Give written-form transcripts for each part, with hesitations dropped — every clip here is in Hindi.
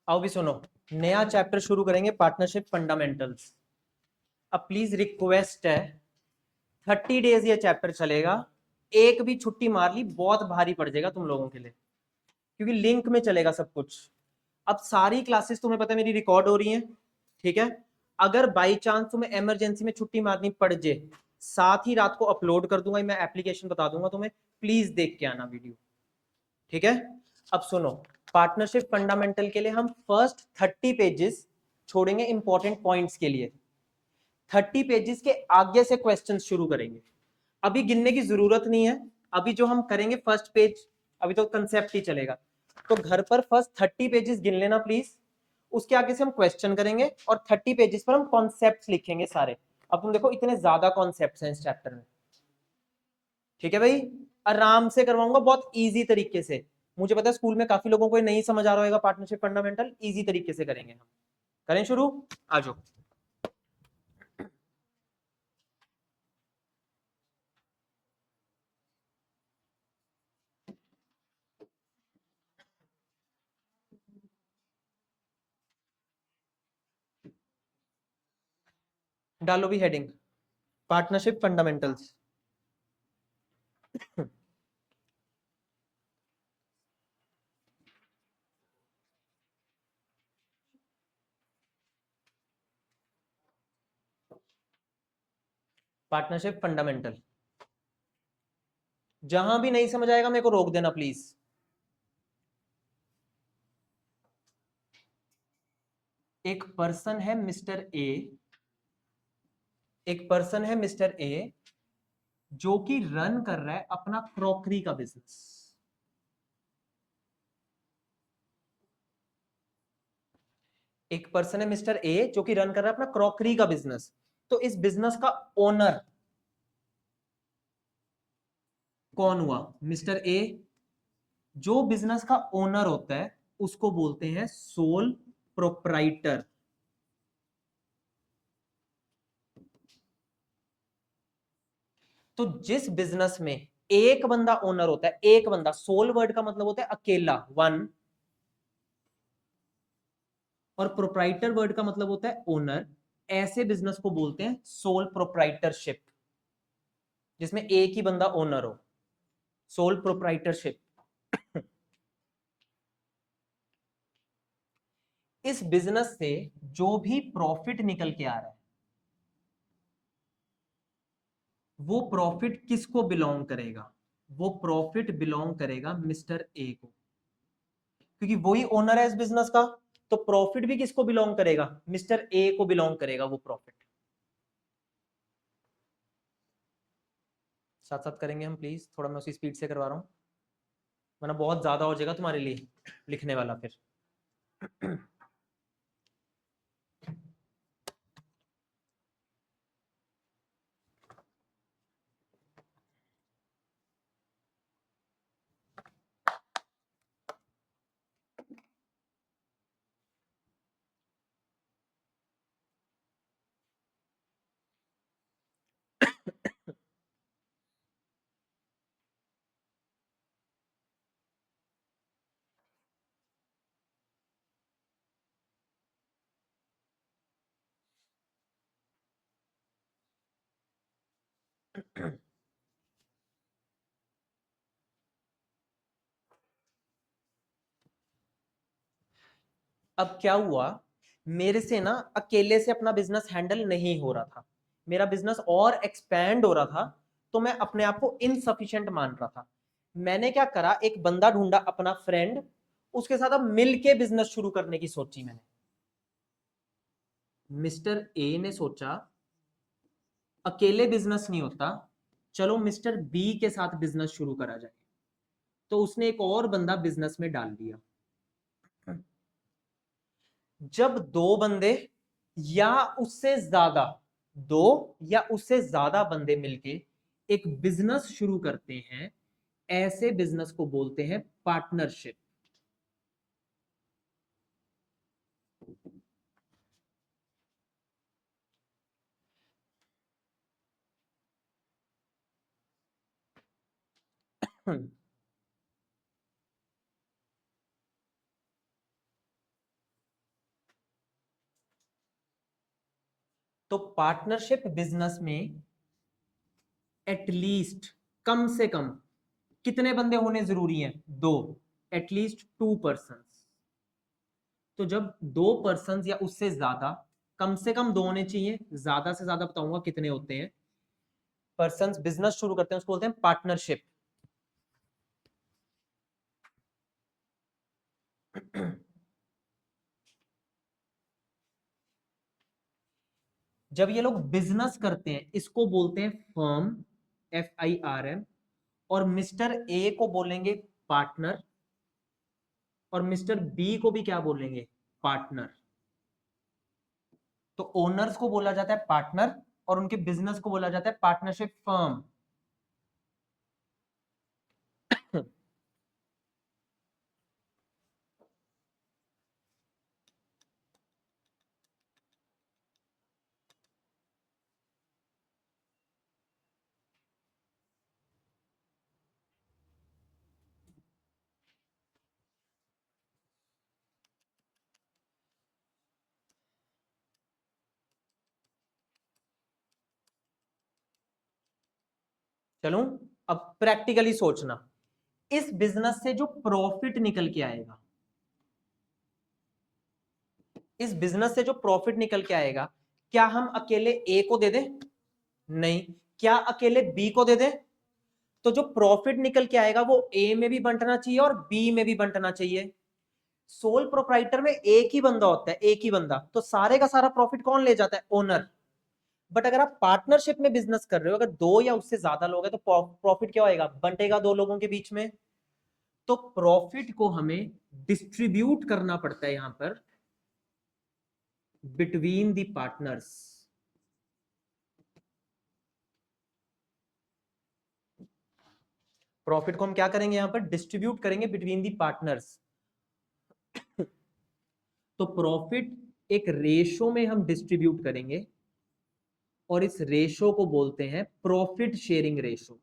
आओ भी सुनो, नया चैप्टर शुरू करेंगे, पार्टनरशिप फंडामेंटल्स। अब प्लीज रिक्वेस्ट है, 30 डेज ये चैप्टर चलेगा। एक भी छुट्टी मार ली बहुत भारी पड़ जाएगा तुम लोगों के लिए, क्योंकि लिंक में चलेगा सब कुछ। अब सारी क्लासेस तुम्हें पता है मेरी रिकॉर्ड हो रही हैं, ठीक है। अगर बाई चांस तुम्हें इमरजेंसी में छुट्टी मारनी पड़ जाए, साथ ही रात को अपलोड कर दूंगा, मैं एप्लीकेशन बता दूंगा तुम्हें, प्लीज देख के आना वीडियो, ठीक है। अब सुनो, पार्टनरशिप फंडामेंटल के लिए हम फर्स्ट 30 पेजेस छोड़ेंगे इंपॉर्टेंट पॉइंट्स के लिए। 30 पेजेस के आगे से क्वेश्चंस शुरू करेंगे। अभी गिनने की जरूरत नहीं है, अभी जो हम करेंगे फर्स्ट पेज, अभी तो कंसेप्ट ही चलेगा। तो घर पर फर्स्ट 30 पेजेस गिन लेना प्लीज, उसके आगे से हम क्वेश्चन करेंगे और 30 पेजेस पर हम कॉन्सेप्ट लिखेंगे सारे। अब तुम देखो इतने ज्यादा कॉन्सेप्ट हैं इस चैप्टर में, ठीक है भाई। आराम से करवाऊंगा, बहुत इजी तरीके से। मुझे पता है स्कूल में काफी लोगों को नहीं समझ आ रहा होगा पार्टनरशिप फंडामेंटल, इजी तरीके से करेंगे हम। करें शुरू, आ जाओ। डालो भी heading, partnership fundamentals. Partnership fundamental. जहां भी नहीं समझ आएगा मेरे को रोक देना प्लीज। एक पर्सन है मिस्टर ए, एक पर्सन है मिस्टर ए जो कि रन कर रहा है अपना क्रॉकरी का बिजनेस। एक पर्सन है मिस्टर ए जो कि रन कर रहा है अपना क्रॉकरी का बिजनेस। तो इस बिजनेस का ओनर कौन हुआ? Mister A. जो बिजनेस का ओनर होता है उसको बोलते हैं सोल प्रोप्राइटर। तो जिस बिजनेस में एक बंदा ओनर होता है, एक बंदा, सोल वर्ड का मतलब होता है अकेला, वन, और प्रोप्राइटर वर्ड का मतलब होता है ओनर। ऐसे बिजनेस को बोलते हैं सोल प्रोप्राइटरशिप, जिसमें एक ही बंदा ओनर हो, सोल प्रोप्राइटरशिप। इस बिजनेस से जो भी प्रॉफिट निकल के आ रहा है, वो प्रॉफिट किसको बिलोंग करेगा? वो प्रॉफिट बिलोंग करेगा मिस्टर ए को, क्योंकि वही ओनर है इस बिजनेस का। तो प्रॉफिट भी किसको बिलोंग करेगा? मिस्टर ए को बिलोंग करेगा वो प्रॉफिट। साथ साथ करेंगे हम प्लीज, थोड़ा मैं उसी स्पीड से करवा रहा हूं, वरना बहुत ज्यादा हो जाएगा तुम्हारे लिए लिखने वाला फिर। अब क्या हुआ, मेरे से ना अकेले से अपना बिजनेस हैंडल नहीं हो रहा था, मेरा बिजनेस और एक्सपैंड हो रहा था। तो मैं अपने आप को इनसफिशिएंट मान रहा था। मैंने क्या करा, एक बंदा ढूंढा अपना फ्रेंड, उसके साथ अब मिल के बिजनेस शुरू करने की सोची मैंने। मिस्टर ए ने सोचा अकेले बिजनेस नहीं होता, चलो मिस्टर बी के साथ बिजनेस शुरू करा जाए। तो उसने एक और बंदा बिजनेस में डाल दिया। जब दो बंदे या उससे ज्यादा, दो या उससे ज्यादा बंदे मिलके एक बिजनेस शुरू करते हैं, ऐसे बिजनेस को बोलते हैं पार्टनरशिप। तो पार्टनरशिप बिजनेस में एटलीस्ट, कम से कम कितने बंदे होने जरूरी हैं? दो, एटलीस्ट 2 पर्सन। तो जब 2 पर्सन या उससे ज्यादा, कम से कम 2 होने चाहिए, ज्यादा से ज्यादा बताऊंगा कितने होते हैं, पर्सन बिजनेस शुरू करते हैं, उसको बोलते हैं पार्टनरशिप। जब ये लोग बिजनेस करते हैं इसको बोलते हैं फर्म, FIRM। और मिस्टर ए को बोलेंगे पार्टनर, और मिस्टर बी को भी क्या बोलेंगे? पार्टनर। तो ओनर्स को बोला जाता है पार्टनर, और उनके बिजनेस को बोला जाता है पार्टनरशिप फर्म। चलो, अब प्रैक्टिकली सोचना, इस बिजनेस से जो प्रॉफिट निकल के आएगा, इस बिजनेस से जो प्रॉफिट निकल के आएगा, क्या हम अकेले ए को दे दें? नहीं। क्या अकेले बी को दे दें? तो जो प्रॉफिट निकल के आएगा वो ए में भी बंटना चाहिए और बी में भी बंटना चाहिए। सोल प्रोप्राइटर में एक ही बंदा होता है, एक ही बंदा, तो सारे का सारा प्रॉफिट कौन ले जाता है? ओनर। बट अगर आप पार्टनरशिप में बिजनेस कर रहे हो, अगर 2 या उससे ज्यादा लोग हैं, तो प्रॉफिट क्या होएगा? बंटेगा 2 लोगों के बीच में। तो प्रॉफिट को हमें डिस्ट्रीब्यूट करना पड़ता है यहां पर बिटवीन द पार्टनर्स। प्रॉफिट को हम क्या करेंगे? यहां पर डिस्ट्रीब्यूट करेंगे बिटवीन द पार्टनर्स। तो प्रॉफिट एक रेशो में हम डिस्ट्रीब्यूट करेंगे, और इस रेशो को बोलते हैं प्रॉफिट शेयरिंग रेशो।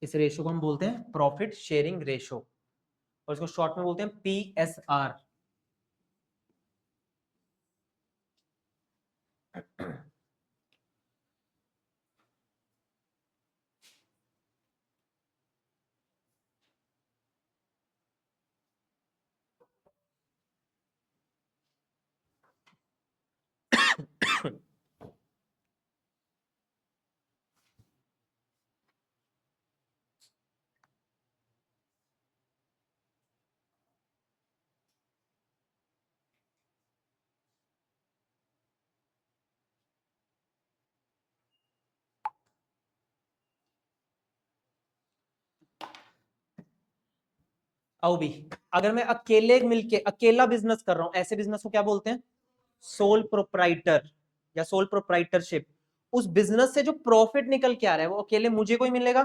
इस रेशो को हम बोलते हैं प्रॉफिट शेयरिंग रेशो, और इसको शॉर्ट में बोलते हैं PSR। आओ भी, अगर मैं अकेले मिलके अकेला बिजनेस कर रहा हूं, ऐसे बिजनेस को क्या बोलते हैं? सोल प्रोप्राइटर या सोल प्रोप्राइटरशिप। उस बिजनेस से जो प्रॉफिट निकल के आ रहा है वो अकेले मुझे कोई मिलेगा,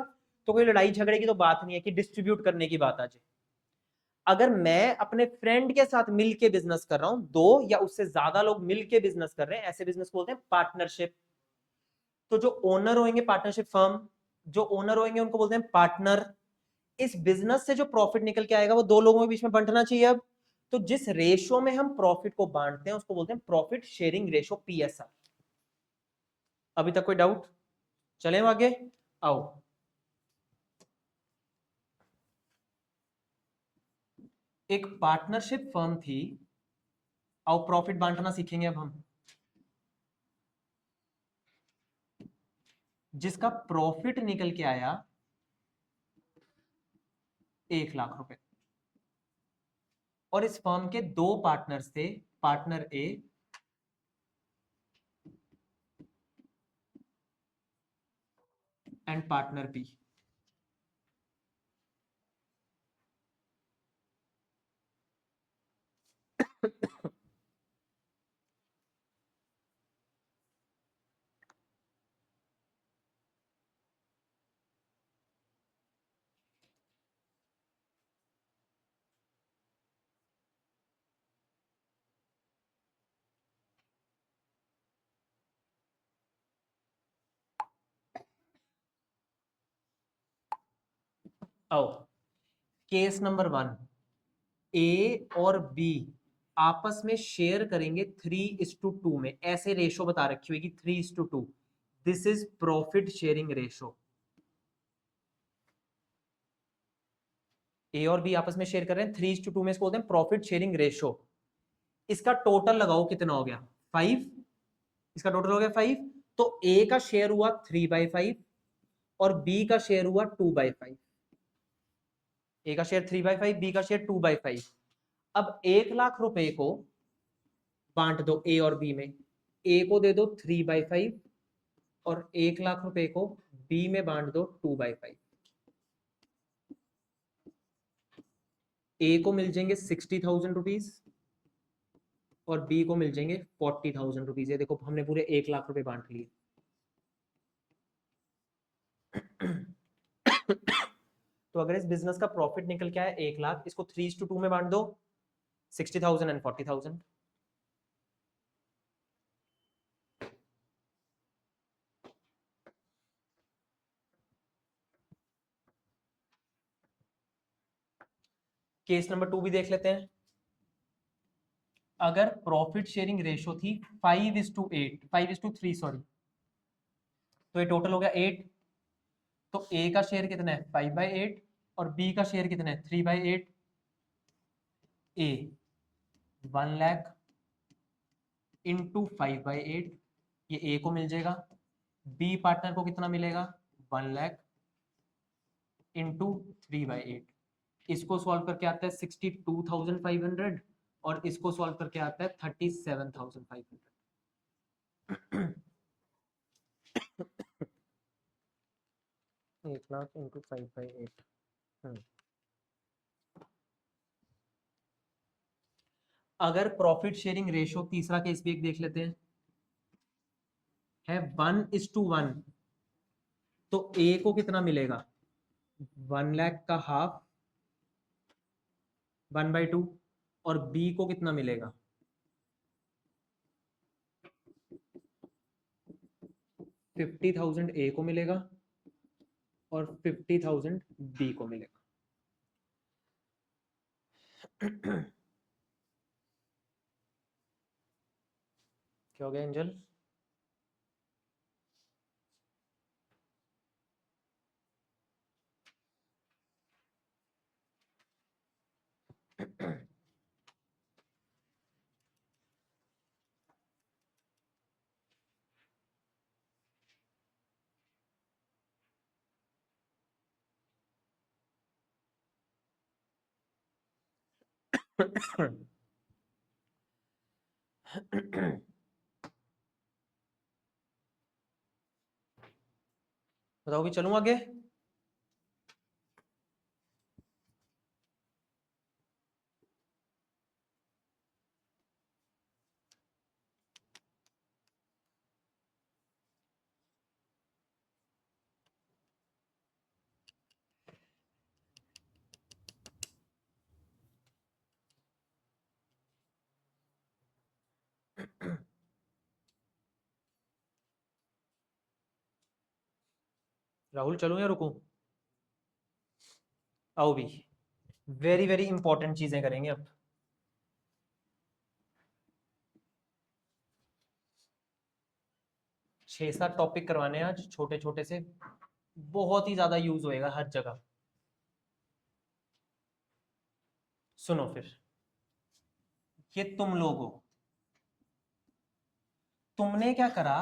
तो कोई लड़ाई झगड़े की तो बात नहीं है कि डिस्ट्रीब्यूट करने की बात आ जाए। अगर मैं अपने फ्रेंड के साथ मिलके बिजनेस कर रहा हूं, 2 या उससे ज्यादा लोग मिलके बिजनेस कर रहे हैं, ऐसे बिजनेस को बोलते हैं पार्टनरशिप। तो जो ओनर होंगे पार्टनरशिप फर्म, जो ओनर होंगे उनको बोलते हैं पार्टनर। इस बिजनेस से जो प्रॉफिट निकल के आएगा वो 2 लोगों के बीच में बंटना चाहिए। अब तो जिस रेशो में हम प्रॉफिट को बांटते हैं उसको बोलते हैं प्रॉफिट शेयरिंग रेशो, PSR। अभी तक कोई डाउट? चलें आगे। आओ, एक पार्टनरशिप फर्म थी। आओ प्रॉफिट बांटना सीखेंगे अब हम। जिसका प्रॉफिट निकल के आया 1 लाख रुपए, और इस फर्म के 2 पार्टनर्स थे, partner A and partner B. आओ, केस नंबर 1, ए और बी आपस में शेयर करेंगे 3:2 में, ऐसे रेशो बता रखी होगी 3:2। This is profit sharing ratio. A और बी आपस में शेयर कर रहे हैं 3:2 में, इसको बोलते हैं प्रॉफिट शेयरिंग रेशो। इसका टोटल लगाओ कितना हो गया 5, इसका टोटल हो गया 5। तो ए का शेयर हुआ 3/5 और बी का शेयर हुआ 2/5। ए का शेयर 3/5, बी का शेयर 2/5। अब 1 लाख रुपए को बांट दो ए और बी में, ए को दे दो 3/5 और 1 लाख रुपए को बी में बांट दो 2/5। ए को मिल जाएंगे 60,000 रुपीज और बी को मिल जाएंगे 40,000 रुपीज। ये देखो हमने पूरे 1 लाख रुपए बांट लिए। तो अगर इस बिजनेस का प्रॉफिट निकल के आया 1 लाख, इसको 3:2 में बांट दो, 60,000 एंड 40,000। केस नंबर 2 भी देख लेते हैं। अगर प्रॉफिट शेयरिंग रेशो थी 5:8, 5:3 सॉरी, तो ये टोटल हो गया 8। तो ए का शेयर कितना है 5/8 और बी का शेयर कितना है 3/8। ए 1 लाख इंटू 5/8, ये ए को मिल जाएगा। बी पार्टनर को कितना मिलेगा 1 लाख इंटू 3/8। इसको सॉल्व करके आता है 62,500 और इसको सॉल्व करके आता है 37,500। 1 लाख इंटू 5/8। अगर प्रॉफिट शेयरिंग रेशो, तीसरा केस भी एक देख लेते हैं, है 1:1, तो ए को कितना मिलेगा 1 लाख का हाफ 1/2 और बी को कितना मिलेगा 50,000 ए को मिलेगा और 50,000 बी को मिलेगा। क्या हो गया एंजल? बताओ भी चलूं आगे? राहुल चलूं या रुकूं? आओ भी, वेरी वेरी इंपॉर्टेंट चीजें करेंगे अब। छह सात टॉपिक करवाने हैं आज, छोटे छोटे से, बहुत ही ज्यादा यूज होएगा हर जगह। सुनो फिर, ये तुम लोग हो, तुमने क्या करा,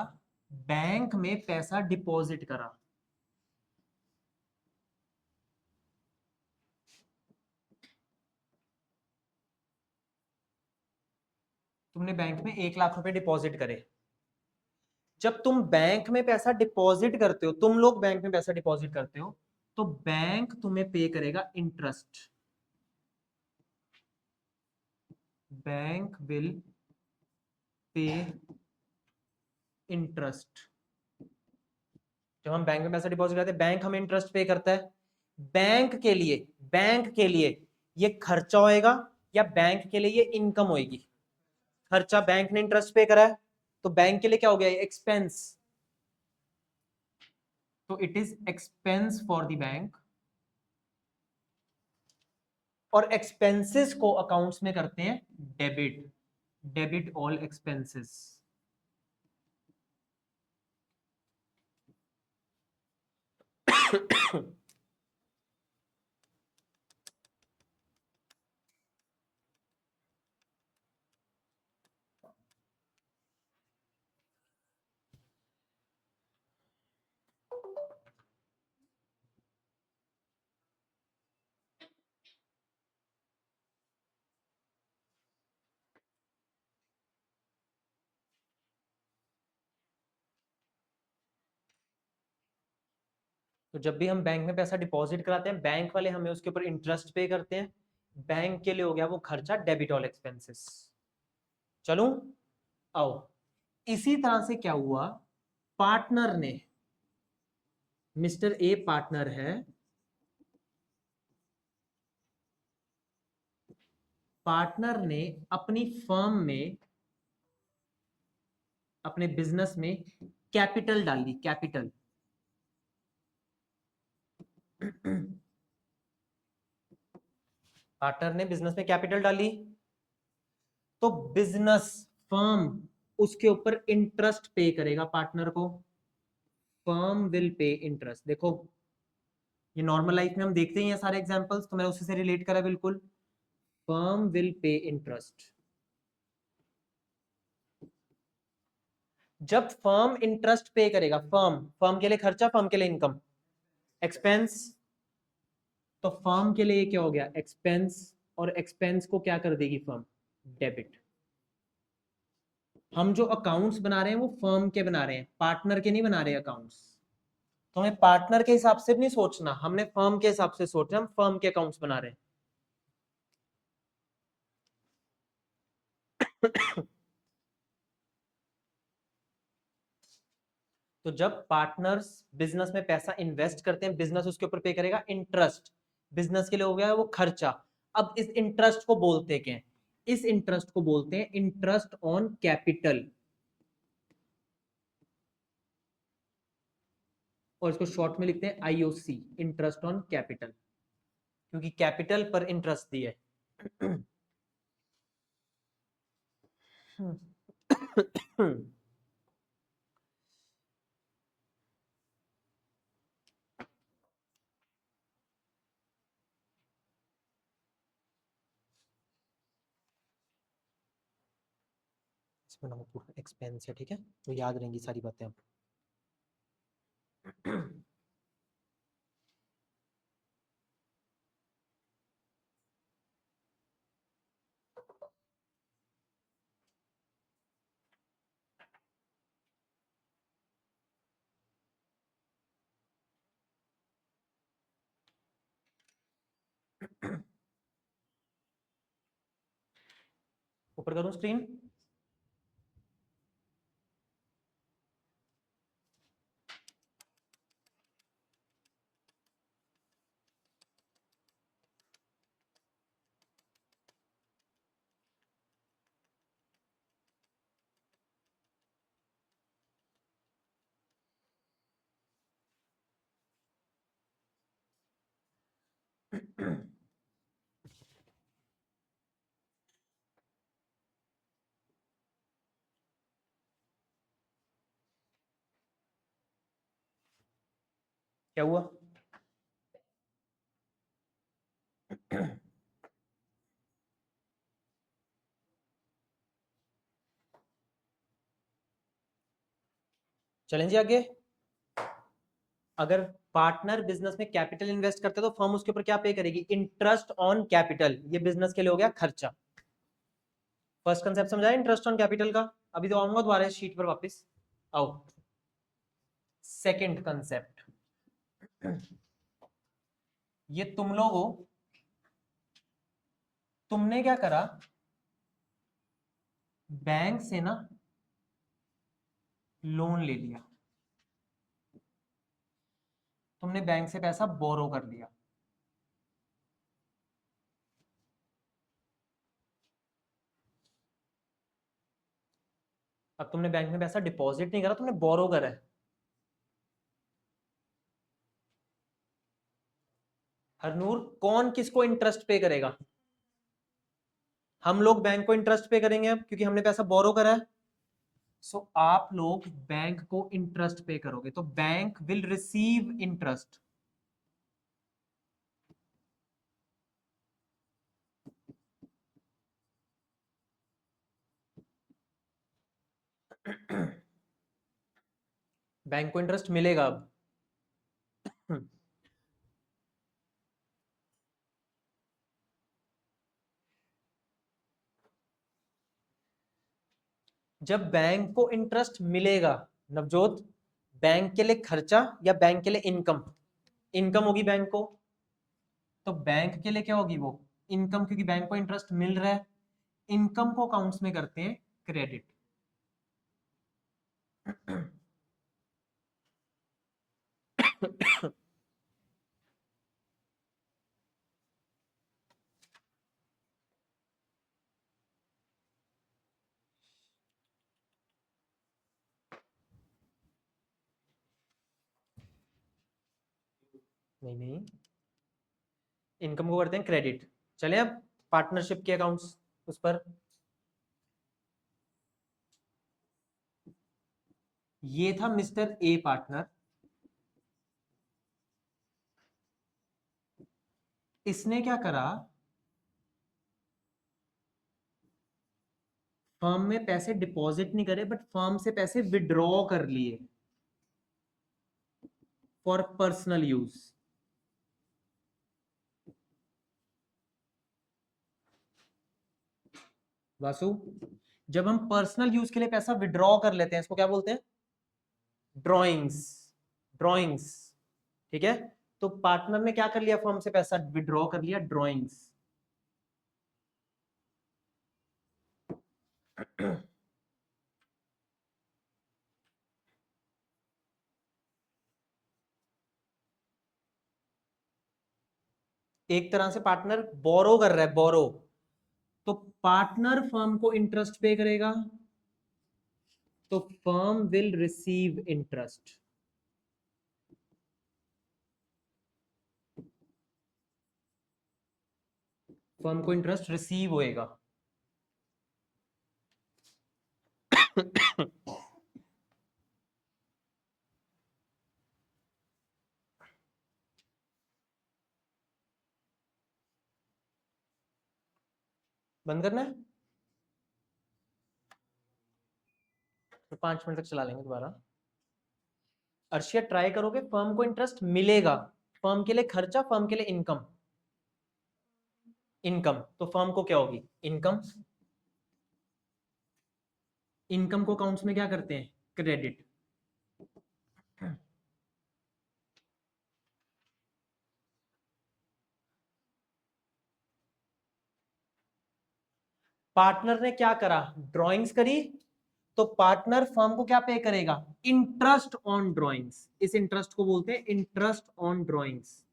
बैंक में पैसा डिपॉजिट करा। तुमने बैंक में 1 लाख रुपए डिपॉजिट करे। जब तुम बैंक में पैसा डिपॉजिट करते हो, तुम लोग बैंक में पैसा डिपॉजिट करते हो, तो बैंक तुम्हें पे करेगा interest. Bank will pay interest. जब हम बैंक में पैसा डिपॉजिट करते हैं, बैंक हमें इंटरेस्ट पे करता है। बैंक के लिए ये खर्चा होएगा या बैंक के लिए ये इनकम होएगी? खर्चा, बैंक ने इंटरेस्ट पे करा है, तो बैंक के लिए क्या हो गया एक्सपेंस। तो it is expense for the bank और एक्सपेंसेस को अकाउंट्स में करते हैं डेबिट, डेबिट ऑल एक्सपेंसेस। तो जब भी हम बैंक में पैसा डिपॉजिट कराते हैं, बैंक वाले हमें उसके ऊपर इंटरेस्ट पे करते हैं, बैंक के लिए हो गया वो खर्चा डेबिट ऑल एक्सपेंसेस। चलूं, आओ, इसी तरह से क्या हुआ, पार्टनर ने, मिस्टर ए पार्टनर है, पार्टनर ने अपनी फर्म में, अपने बिजनेस में कैपिटल डाली, कैपिटल। पार्टनर ने बिजनेस में कैपिटल डाली, तो बिजनेस, फर्म उसके ऊपर इंटरेस्ट पे करेगा पार्टनर को, फर्म विल पे इंटरेस्ट। देखो ये नॉर्मल लाइफ में हम देखते ही हैं सारे एग्जांपल्स, तो मैंने उसी से रिलेट करा बिल्कुल। Firm will pay interest. जब फर्म इंटरेस्ट पे करेगा, फर्म, फर्म के लिए खर्चा, फर्म के लिए इनकम, एक्सपेंस, तो फर्म के लिए क्या हो गया, एक्सपेंस, और एक्सपेंस को क्या कर देगी फर्म, डेबिट। हम जो अकाउंट्स बना रहे हैं वो फर्म के बना रहे हैं, पार्टनर के नहीं बना रहे अकाउंट्स। तो हमें पार्टनर के हिसाब से नहीं सोचना, हमने फर्म के हिसाब से सोचना, हम फर्म के अकाउंट्स बना रहे हैं। तो जब पार्टनर्स बिजनेस में पैसा इन्वेस्ट करते हैं, बिजनेस उसके ऊपर पे करेगा इंटरेस्ट, बिजनेस के लिए हो गया वो खर्चा। अब इस इंटरेस्ट को बोलते क्या हैं, इस इंटरेस्ट को बोलते हैं इंटरेस्ट ऑन कैपिटल, और इसको शॉर्ट में लिखते हैं आईओसी, इंटरेस्ट ऑन कैपिटल, क्योंकि कैपिटल पर इंटरेस्ट दिया है। इसमें ना पूरा एक्सपेंस है, ठीक है, तो याद रहेंगी सारी बातें अब। ऊपर करूं स्क्रीन, क्या हुआ, चलें जी आगे। अगर पार्टनर बिजनेस में कैपिटल इन्वेस्ट करता है तो फर्म उसके ऊपर क्या पे करेगी, इंटरेस्ट ऑन कैपिटल, ये बिजनेस के लिए हो गया खर्चा। फर्स्ट कंसेप्ट समझाया इंटरेस्ट ऑन कैपिटल का, अभी तो आऊंगा दोबारा इस शीट पर वापस, आओ। सेकंड कंसेप्ट, ये तुम लोगों, तुमने क्या करा, बैंक से ना लोन ले लिया, तुमने बैंक से पैसा बोरो कर लिया। अब तुमने बैंक में पैसा डिपॉजिट नहीं करा, तुमने बोरो करा है। हरनूर, कौन किसको इंटरेस्ट पे करेगा? हम लोग बैंक को इंटरेस्ट पे करेंगे अब, क्योंकि हमने पैसा बोरो करा है। सो आप लोग बैंक को इंटरेस्ट पे करोगे, तो bank will receive interest. Bank को इंटरेस्ट मिलेगा अब। जब बैंक को इंटरेस्ट मिलेगा नवजोत, बैंक के लिए खर्चा या बैंक के लिए इनकम? इनकम होगी बैंक को, तो बैंक के लिए क्या होगी वो? इनकम, क्योंकि बैंक को इंटरेस्ट मिल रहा है। इनकम को अकाउंट्स में करते हैं क्रेडिट। नहीं नहीं, इनकम को करते हैं क्रेडिट। चले अब पार्टनरशिप के अकाउंट्स उस पर। ये था मिस्टर ए पार्टनर, इसने क्या करा, फर्म में पैसे डिपॉजिट नहीं करे, बट फर्म से पैसे विड्रॉ कर लिए फॉर पर्सनल यूज। वासु, जब हम पर्सनल यूज के लिए पैसा विड्रॉ कर लेते हैं, इसको क्या बोलते हैं? ड्रॉइंग्स। ड्रॉइंग्स, ठीक है। तो पार्टनर ने क्या कर लिया, फर्म से पैसा विड्रॉ कर लिया, ड्रॉइंग्स। एक तरह से पार्टनर बोरो कर रहा है, बोरो। तो पार्टनर फर्म को इंटरेस्ट पे करेगा, तो firm will receive interest. Firm को इंटरेस्ट रिसीव होएगा। बंद करना है तो 5 मिनट तक चला लेंगे दोबारा। अर्शिया, ट्राई करोगे? फर्म को इंटरेस्ट मिलेगा, फर्म के लिए खर्चा, फर्म के लिए इनकम। इनकम, तो फर्म को क्या होगी? इनकम। इनकम को अकाउंट्स में क्या करते हैं? क्रेडिट। पार्टनर ने क्या करा? ड्राइंग्स करी, तो पार्टनर फर्म को क्या पे करेगा? Interest on drawings. इस इंटरेस्ट को बोलते हैं इंटरेस्ट ऑन ड्राइंग्स,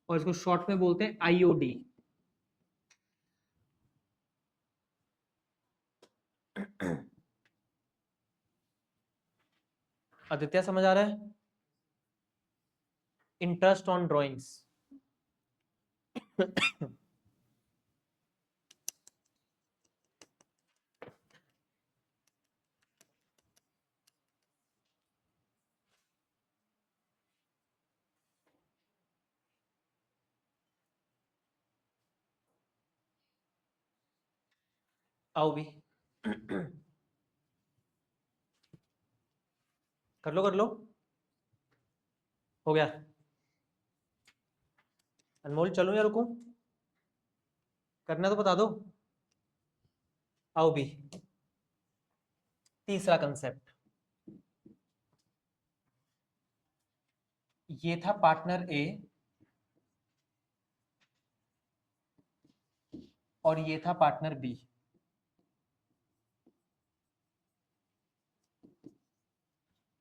और इसको शॉर्ट में बोलते हैं आईओडी। आदित्य, समझ आ रहा है? Interest on drawings. आओ भी, कर लो कर लो, हो गया। अनमोल, चलो या रुकूं? करना तो बता दो। आओ भी, तीसरा कंसेप्ट। ये था पार्टनर ए, और ये था पार्टनर बी।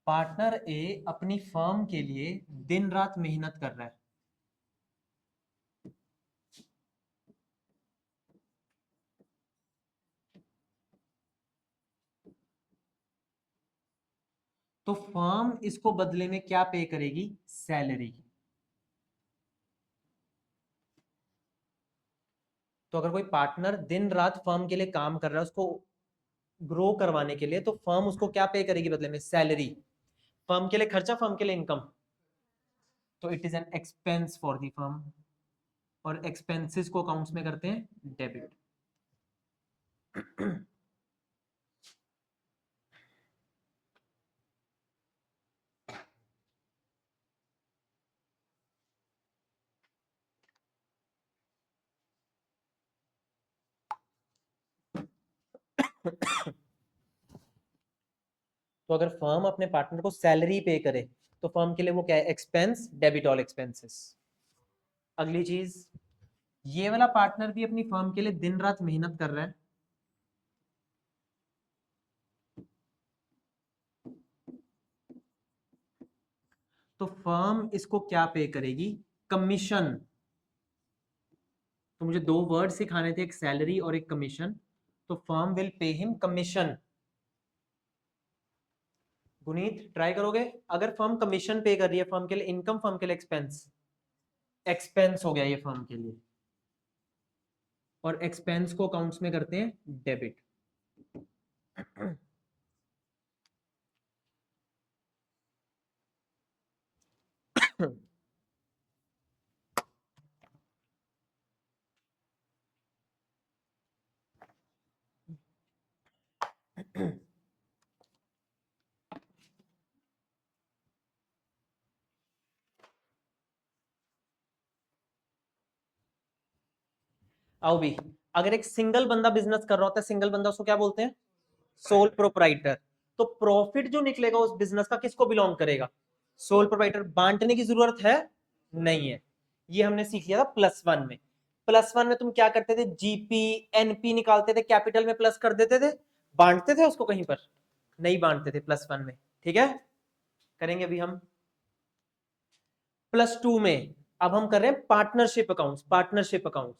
पार्टनर ए अपनी फर्म के लिए दिन रात मेहनत कर रहा है। तो फर्म इसको बदले में क्या पे करेगी? सैलरी। तो अगर कोई पार्टनर दिन रात फर्म के लिए काम कर रहा है उसको ग्रो करवाने के लिए, तो फर्म उसको क्या पे करेगी बदले में? सैलरी। फर्म के लिए खर्चा, फर्म के लिए इनकम, तो it is an expense for the firm. और एक्सपेंसेस को अकाउंट्स में करते हैं डेबिट। तो अगर फर्म अपने पार्टनर को सैलरी पे करे तो फर्म के लिए वो क्या है? Expense, debit all expenses. अगली चीज, ये वाला पार्टनर भी अपनी फर्म के लिए दिन रात मेहनत कर रहा है, तो फर्म इसको क्या पे करेगी? कमीशन। तो मुझे दो वर्ड सिखाने थे, एक सैलरी और एक कमीशन। तो firm will pay him commission. Guneet try करोगे? अगर फर्म कमीशन पे कर रही है, फर्म के लिए इनकम, फर्म के लिए एक्सपेंस? एक्सपेंस हो गया ये फर्म के लिए, और एक्सपेंस को अकाउंट्स में करते हैं डेबिट। आओ भी, अगर एक सिंगल बंदा बिजनेस कर रहा होता है, सिंगल बंदा, उसको क्या बोलते हैं? Sole proprietor. तो प्रॉफिट जो निकलेगा उस बिजनेस का किसको बिलोंग करेगा? Sole proprietor. बांटने की जरूरत है नहीं है। ये हमने सीख लिया था +1 में। +1 में तुम क्या करते थे? जीपी एनपी निकालते थे, कैपिटल में प्लस कर देते थे, बांटते थे उसको कहीं पर? नहीं बांटते थे +1 में। ठीक है, करेंगे अभी हम +2 में। अब हम कर रहे हैं पार्टनरशिप अकाउंट्स। पार्टनरशिप अकाउंट्स,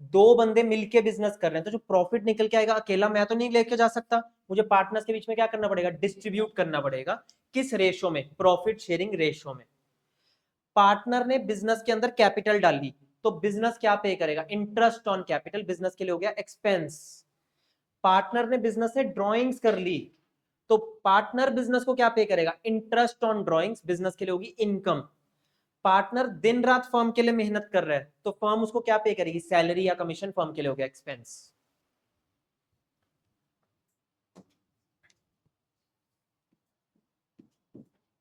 दो बंदे मिलके बिजनेस कर रहे हैं, तो जो प्रॉफिट निकल के आएगा अकेला मैं तो नहीं लेके जा सकता, मुझे पार्टनर्स के बीच में क्या करना पड़ेगा? डिस्ट्रीब्यूट करना पड़ेगा। किस रेशो में? प्रॉफिट शेयरिंग रेशो में। पार्टनर ने बिजनेस के अंदर कैपिटल डाली, तो बिजनेस क्या पे करेगा? इंटरेस्ट ऑन कैपिटल, बिजनेस के लिए हो गया एक्सपेंस। पार्टनर ने बिजनेस से ड्रॉइंग्स कर ली, तो पार्टनर बिजनेस को क्या पे करेगा? इंटरेस्ट ऑन ड्रॉइंग्स, बिजनेस के लिए होगी इनकम। पार्टनर दिन रात फर्म के लिए मेहनत कर रहा है, तो फर्म उसको क्या पे करेगी? सैलरी या कमीशन, फर्म के लिए हो गया एक्सपेंस।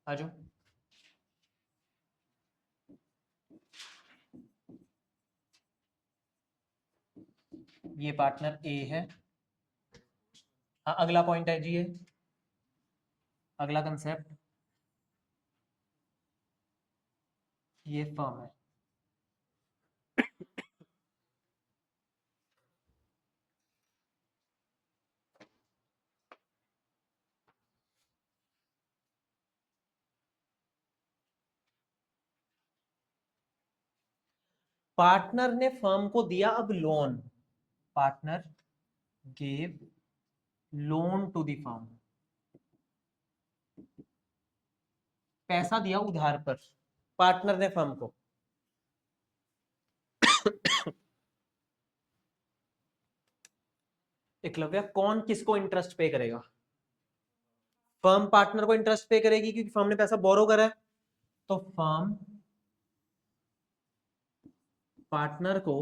आजो, ये पार्टनर ए है। हाँ, अगला पॉइंट है जी, ये अगला कंसेप्ट, ये फर्म है। पार्टनर ने फर्म को दिया अब loan. Partner gave loan to the firm. पैसा दिया उधार पर पार्टनर ने फर्म को। एकलव्य, कौन किसको इंटरेस्ट पे करेगा? फर्म पार्टनर को इंटरेस्ट पे करेगी क्योंकि फर्म ने पैसा बोरो करा है, तो फर्म पार्टनर को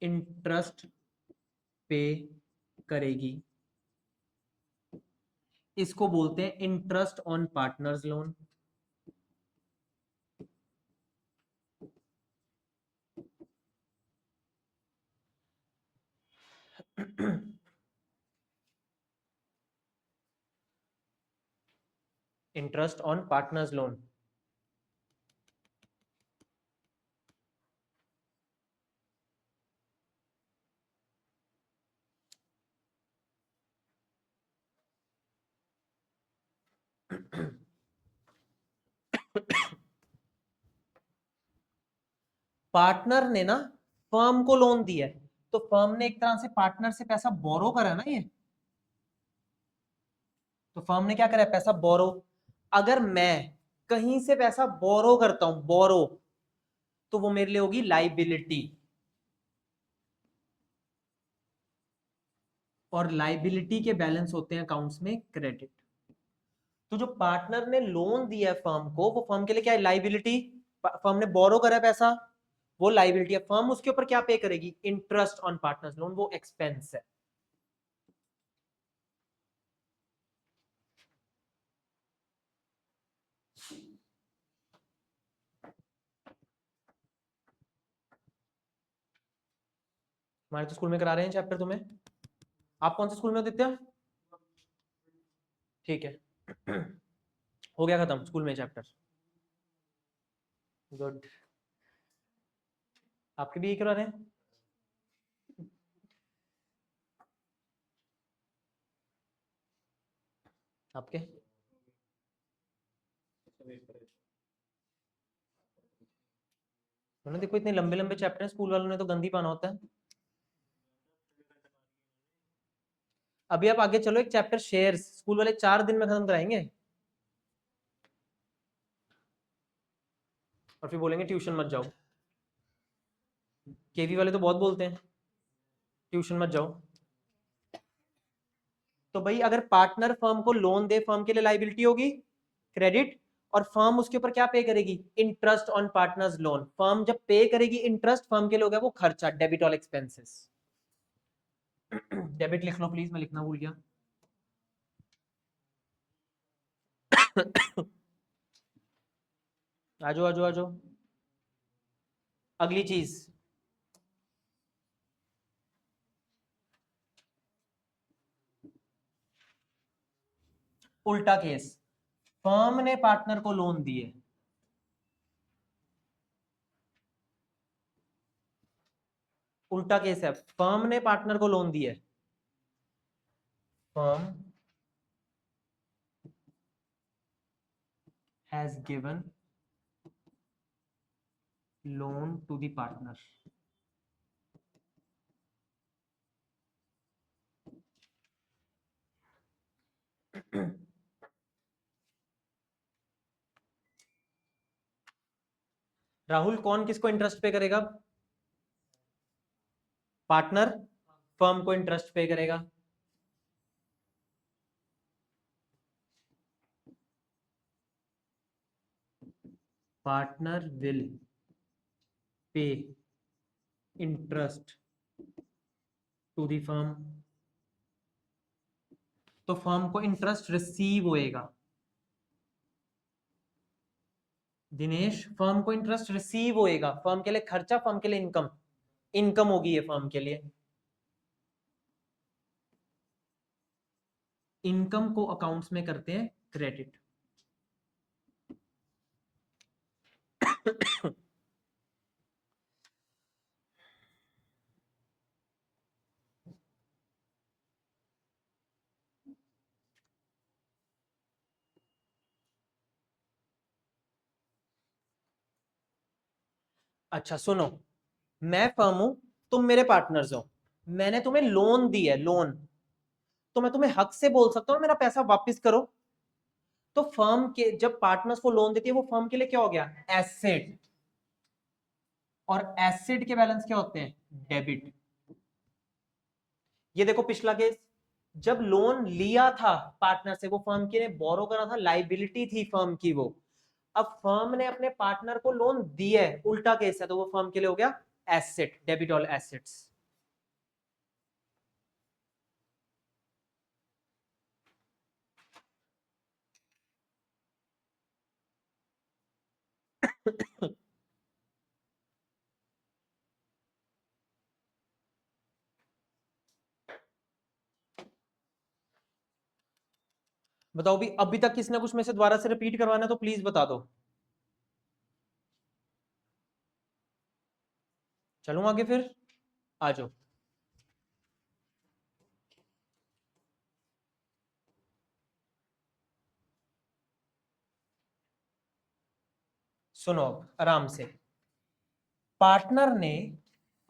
इंटरेस्ट पे करेगी। इसको बोलते हैं interest on partners loan. Interest on partners loan. Partner ने ना फर्म को लोन दिया है, तो फर्म ने एक तरह से पार्टनर से पैसा बोरो करा ना, ये तो फर्म ने क्या करा है, पैसा बोरो। अगर मैं कहीं से पैसा बोरो करता हूं, बोरो, तो वो मेरे लिए होगी लाइबिलिटी, और लाइबिलिटी के बैलेंस होते हैं अकाउंट्स में क्रेडिट। तो जो पार्टनर ने लोन दिया है फर्म को, वो फर्म के लिए क्या है, लाइबिलिटी। फर्म ने बोरो करा है पैसा, वो लाइबिलिटी है। फर्म उसके ऊपर क्या पे करेगी, इंटरेस्ट ऑन पार्टनर्स लोन, वो एक्सपेंस है। हमारे तो स्कूल में करा रहे हैं चैप्टर तुम्हें। आप कौन से स्कूल में हो दित्या? ठीक है। हो गया खत्म स्कूल में चैप्टर। गुड। आपके भी यही करा रहे हैं? आपके उन्होंने, देखो इतने लंबे लंबे चैप्टर हैं, स्कूल वालों ने तो गंदी पाना होता है। अभी आप आगे चलो, एक चैप्टर शेयर्स स्कूल वाले 4 दिन में खत्म कराएंगे, और फिर बोलेंगे ट्यूशन मत जाओ। केवी वाले तो बहुत बोलते हैं ट्यूशन मत जाओ। तो भाई अगर पार्टनर फर्म को लोन दे, फर्म के लिए लाइबिलिटी होगी क्रेडिट, और फर्म उसके ऊपर क्या पे करेगी, interest on partners loan. Firm जब पे करेगी इंटरेस्ट, फर्म के लिए होगा वो खर्चा, डेबिट ऑल एक्सपेंसेस। डेबिट लिख लो प्लीज, मैं लिखना भूल गया। आजो आजो आजो, अगली चीज, उल्टा केस। फर्म ने पार्टनर को लोन दिए, उल्टा केस है, फर्म ने पार्टनर को लोन दिया है। Firm has given loan to the partner. Rahul, कौन किसको इंटरेस्ट पे करेगा? पार्टनर फर्म को इंटरेस्ट पे करेगा। Partner will pay interest to the firm. तो फर्म को इंटरेस्ट रिसीव होएगा। दिनेश, फर्म को इंटरेस्ट रिसीव होएगा, फर्म के लिए खर्चा, फर्म के लिए इनकम, इनकम होगी ये फर्म के लिए। इनकम को अकाउंट्स में करते हैं क्रेडिट। अच्छा सुनो, मैं फर्म हूं, तुम मेरे पार्टनर्स हो, मैंने तुम्हें लोन दी है, लोन, तो मैं तुम्हें हक से बोल सकता हूं मेरा पैसा वापस करो। तो फर्म के जब पार्टनर्स को लोन देती है, वो फर्म के लिए क्या हो गया, एसेट, और एसेट के बैलेंस क्या होते हैं, डेबिट। ये देखो पिछला केस, जब लोन लिया था पार्टनर से, वो फर्म के ने बोरो करा था, लाइबिलिटी थी फर्म की वो। अब फर्म ने अपने पार्टनर को लोन दिया है, उल्टा केस है, तो वो फर्म के लिए हो गया एसेट, डेबिट ऑल एसेट्स। बताओ भी, अभी तक किसने कुछ में से दोबारा से रिपीट करवाना है तो प्लीज बता दो। चलूं आगे फिर, आ जाओ। सुनो आराम से। पार्टनर ने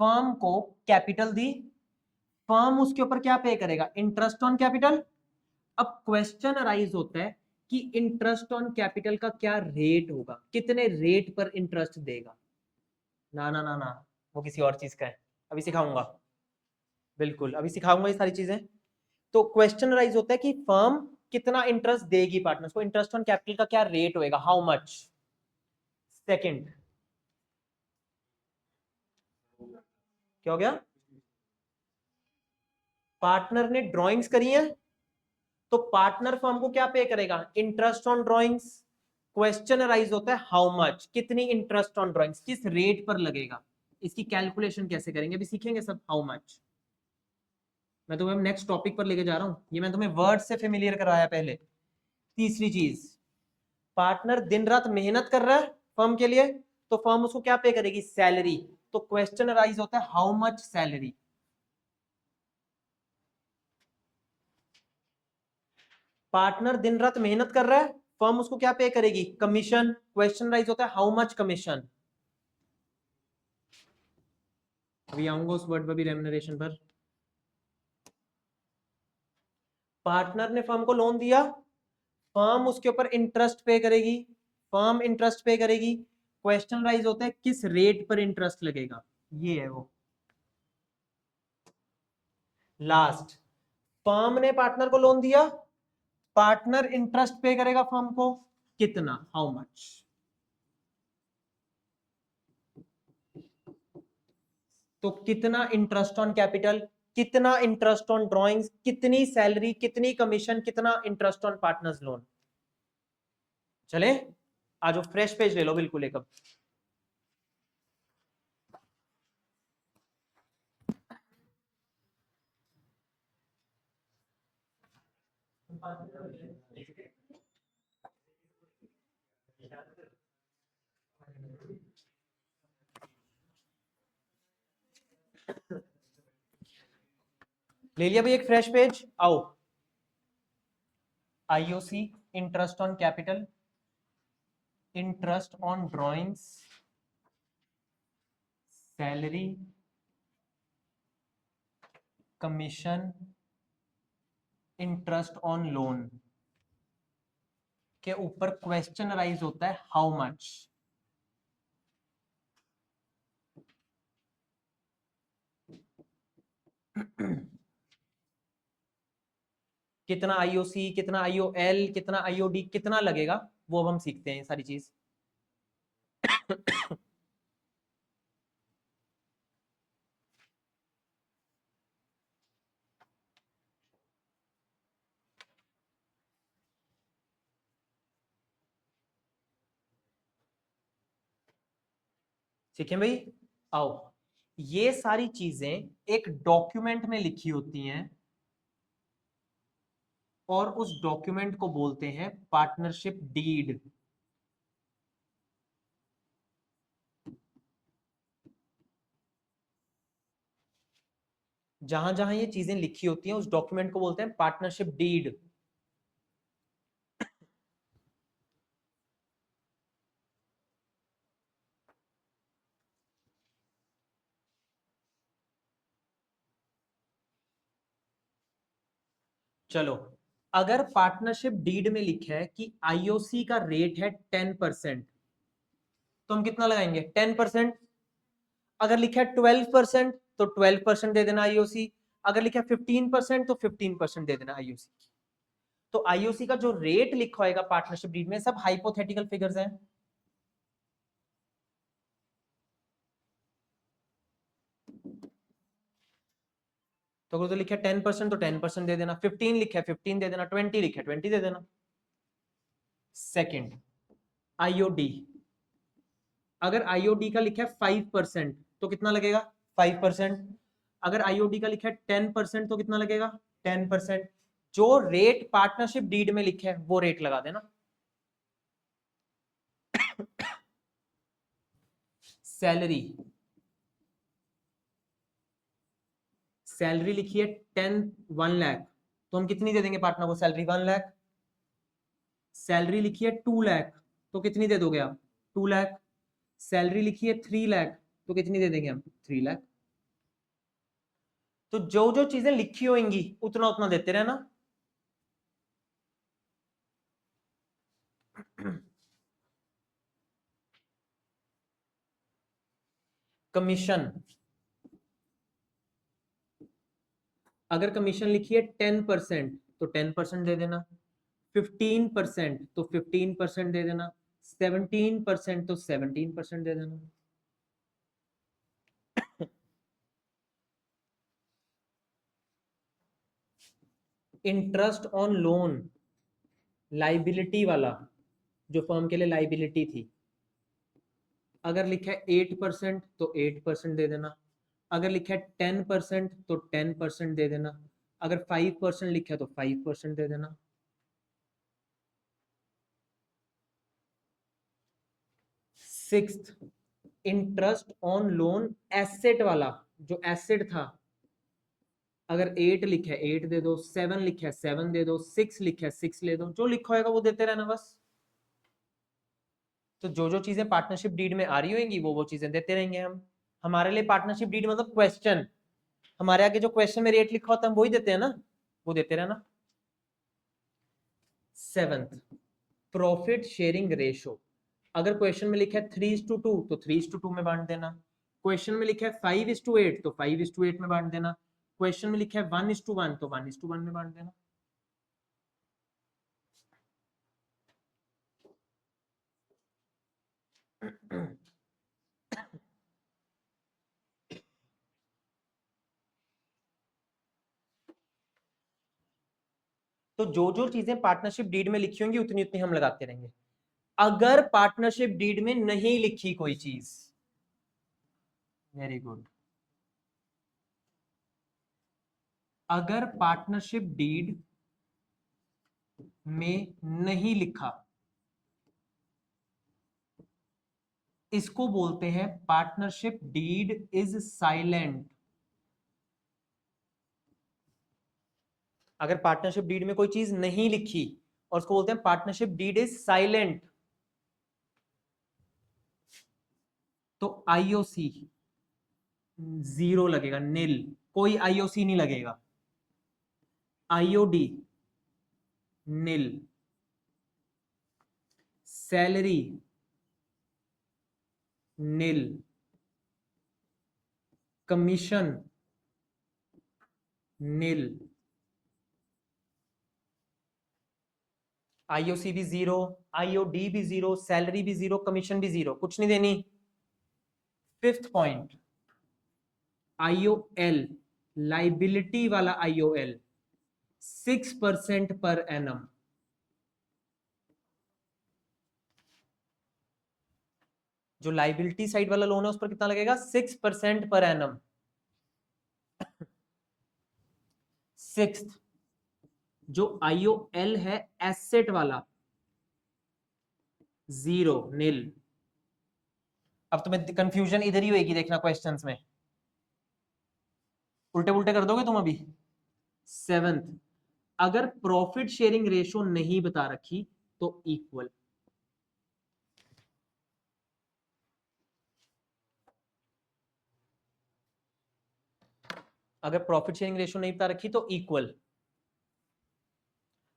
फर्म को कैपिटल दी, फर्म उसके ऊपर क्या पे करेगा, इंटरेस्ट ऑन कैपिटल। अब क्वेश्चन अराइज होता है कि इंटरेस्ट ऑन कैपिटल का क्या रेट होगा, कितने रेट पर इंटरेस्ट देगा। ना ना ना ना, वो किसी और चीज का है, अभी सिखाऊंगा, बिल्कुल अभी सिखाऊंगा ये सारी चीजें। तो क्वेश्चन राइज होता है कि फर्म कितना इंटरेस्ट देगी पार्टनर्स को, इंटरेस्ट ऑन कैपिटल का क्या रेट होएगा, हाउ मच। सेकंड, क्या हो गया, पार्टनर ने ड्राइंग्स करी है तो पार्टनर फर्म को क्या पे करेगा, interest on drawings. Question rise होता है हाउ मच, कितनी इंटरेस्ट ऑन ड्राइंग्स, किस रेट पर लगेगा, इसकी कैलकुलेशन कैसे करेंगे, अभी सीखेंगे सब, हाउ मच। मैं तुम्हें नेक्स्ट टॉपिक पर लेके जा रहा हूं, ये मैं तुम्हें वर्ड से फेमिलियर कराया पहले। तीसरी चीज, पार्टनर दिन रात मेहनत कर रहा है फर्म के लिए, तो फर्म उसको क्या पे करेगी, सैलरी। तो क्वेश्चन राइज होता है हाउ मच सैलरी। पार्टनर दिन रात मेहनत कर रहा है, फर्म उसको क्या पे करेगी, कमीशन। क्वेश्चन राइज होता है हाउ मच कमीशन। अभी आऊंगा उस वर्ड पर भी, रेम्यूनरेशन पर। पार्टनर ने फर्म को लोन दिया, फर्म उसके ऊपर इंटरेस्ट पे करेगी, फर्म इंटरेस्ट पे करेगी। क्वेश्चन राइज होता है किस रेट पर इंटरेस्ट लगेगा, ये है वो। लास्ट, फर्म ने पार्टनर को लोन दिया, पार्टनर इंटरेस्ट पे करेगा फर्म को, कितना, हाउ मच। तो कितना इंटरेस्ट ऑन कैपिटल, कितना इंटरेस्ट ऑन ड्रॉइंग्स, कितनी सैलरी, कितनी कमीशन, कितना इंटरेस्ट ऑन पार्टनर्स लोन। चले, आज फ्रेश पेज ले लो बिल्कुल एक। अब ले लिया भाई एक फ्रेश पेज, आओ। IOC, interest on capital, interest on drawings, salary, commission, interest on loan के ऊपर क्वेश्चन राइज होता है हाउ मच। कितना आईओसी, कितना आईओएल, कितना आईओडी, कितना लगेगा, वो अब हम सीखते हैं सारी चीज। सीखें भाई, आओ। ये सारी चीजें एक डॉक्यूमेंट में लिखी होती हैं और उस डॉक्यूमेंट को बोलते हैं पार्टनरशिप डीड। जहां जहां ये चीजें लिखी होती हैं उस डॉक्यूमेंट को बोलते हैं पार्टनरशिप डीड। चलो, अगर पार्टनरशिप डीड में लिखा है कि आईओसी का रेट है 10%, तो हम कितना लगाएंगे, 10%। अगर लिखा है 12% तो 12% दे देना आईओसी। अगर लिखा है 15% तो 15% दे देना आईओसी। तो आईओसी का जो रेट लिखा होगा पार्टनरशिप डीड में, सब हाइपोथेटिकल फिगर्स हैं। तो अगर तो लिखा है 10% तो 10% दे देना, 15 लिखा है 15 दे देना, 20 लिखा है 20 दे देना। सेकंड, आईओडी, अगर आईओडी का लिखा है 5% तो कितना लगेगा, 5%। अगर आईओडी का लिखा है 10% तो कितना लगेगा, 10%। जो रेट पार्टनरशिप डीड में लिखा है वो रेट लगा देना। सैलरी, सैलरी लिखी है 1 लाख, तो हम कितनी दे देंगे पार्टनर को सैलरी, 1 लाख। सैलरी लिखी है 2 लाख, तो कितनी दे दोगे आप, 2 लाख। सैलरी लिखी है 3 लाख, तो कितनी दे देंगे हम, 3 लाख। तो जो जो चीजें लिखी होंगी उतना उतना देते रहना। कमीशन, अगर कमीशन लिखी है 10% तो 10% दे देना, 15% तो 15% दे देना, 17% तो 17% दे देना। इंटरेस्ट ऑन लोन, लाइबिलिटी वाला, जो फर्म के लिए लाइबिलिटी थी, अगर लिखा है 8% तो 8% दे देना, अगर लिखा है 10% तो 10% दे देना, अगर 5% लिखा है तो 5% दे देना। Sixth, interest on loan asset वाला, जो एसेट था, अगर 8 लिखा है 8 दे दो, 7 लिखा है 7 दे दो, 6 लिखा है 6 ले दो, जो लिखा होगा वो देते रहना बस। तो जो जो चीजें पार्टनरशिप डीड में आ रही होंगी वो चीजें देते रहेंगे हम। हमारे लिए पार्टनरशिप डीड मतलब क्वेश्चन, हमारे आगे जो क्वेश्चन में रेट लिखा होता है हम वही देते हैं ना, वो देते रहना। सेवंथ, प्रॉफिट शेयरिंग रेशो, अगर क्वेश्चन में लिखा है 3:2 तो 3:2 में बांट देना, क्वेश्चन में लिखा है 5:8 तो 5:8 में बांट देना, क्वेश्चन में लिखा है 1:1 तो 1:1 में बांट देना। तो जो जो चीजें पार्टनरशिप डीड में लिखी होंगी उतनी उतनी हम लगाते रहेंगे। अगर पार्टनरशिप डीड में नहीं लिखी कोई चीज, वेरी गुड, अगर पार्टनरशिप डीड में नहीं लिखा, इसको बोलते हैं पार्टनरशिप डीड इज साइलेंट। अगर पार्टनरशिप डीड में कोई चीज नहीं लिखी और उसको बोलते हैं पार्टनरशिप डीड इज साइलेंट, तो आईओसी 0 लगेगा, नील, कोई आईओसी नहीं लगेगा, आईओडी नील, सैलरी नील, कमीशन नील, आईओसी भी 0, आईओडी भी 0, सैलरी भी 0, कमीशन भी 0, कुछ नहीं देनी। फिफ्थ पॉइंट, आईओएल, लाइबिलिटी वाला आईओएल 6% पर एनम, जो लाइबिलिटी साइड वाला लोन है उस पर कितना लगेगा, 6% पर एनम। सिक्स्थ, जो आईओएल है एसेट वाला 0, नील। अब तुम्हें कंफ्यूजन इधर ही होगी, देखना क्वेश्चंस में उल्टे उल्टे कर दोगे तुम अभी। सेवेंथ, अगर प्रॉफिट शेयरिंग रेशो नहीं बता रखी तो इक्वल, अगर प्रॉफिट शेयरिंग रेशो नहीं बता रखी तो इक्वल।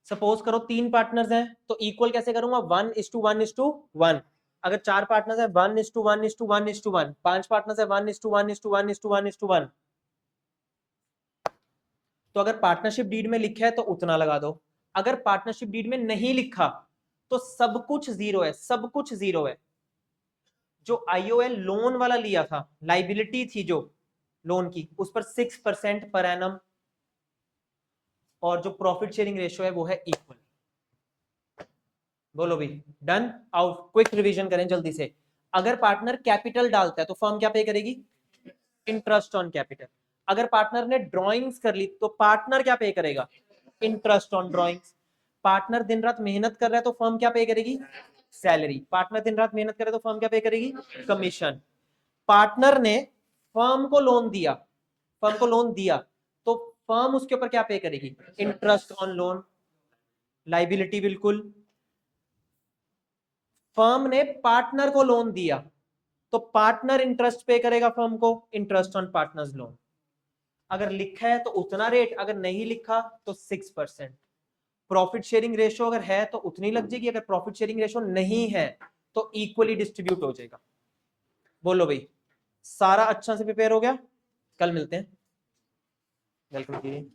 सपोज करो 3 पार्टनर्स हैं तो इक्वल कैसे करूंगा, 1:1:1। अगर 4 पार्टनर्स है 1:1:1:1, 5 पार्टनर्स है 1:1:1:1:1। तो अगर पार्टनरशिप डीड में लिखा है तो उतना लगा दो, अगर पार्टनरशिप डीड में नहीं लिखा तो सब कुछ 0 है, सब कुछ 0 है। जो आईओएल लोन वाला लिया था, लाइबिलिटी थी जो लोन की, उस पर 6% पर एनम, और जो प्रॉफिट शेयरिंग रेशियो है वो है इक्वल। बोलो भी, डन। आउट, क्विक रिवीजन करें जल्दी से। अगर पार्टनर कैपिटल डालता है तो फर्म क्या पे करेगी, इंटरेस्ट ऑन कैपिटल। अगर पार्टनर ने ड्राइंग्स कर ली तो पार्टनर क्या पे करेगा, इंटरेस्ट ऑन ड्राइंग्स। पार्टनर दिन रात मेहनत कर रहा है तो फर्म क्या पे करेगी, सैलरी। पार्टनर दिन रात मेहनत करे तो फर्म क्या पे करेगी, कमीशन। पार्टनर ने फर्म को लोन दिया, फर्म को लोन दिया तो फर्म उसके ऊपर क्या पे करेगी, इंटरेस्ट ऑन लोन, लाइबिलिटी बिल्कुल। फर्म ने पार्टनर को लोन दिया तो पार्टनर इंटरेस्ट पे करेगा फर्म को, इंटरेस्ट ऑन पार्टनर्स लोन। अगर लिखा है तो उतना रेट, अगर नहीं लिखा तो 6%। प्रॉफिट शेयरिंग रेशो अगर है तो उतनी लग जाएगी, अगर प्रॉफिट शेयरिंग रेशो नहीं है तो इक्वली डिस्ट्रीब्यूट हो जाएगा। बोलो भाई, सारा अच्छा से प्रिपेयर हो गया? कल मिलते हैं। वेलकम कीजिए।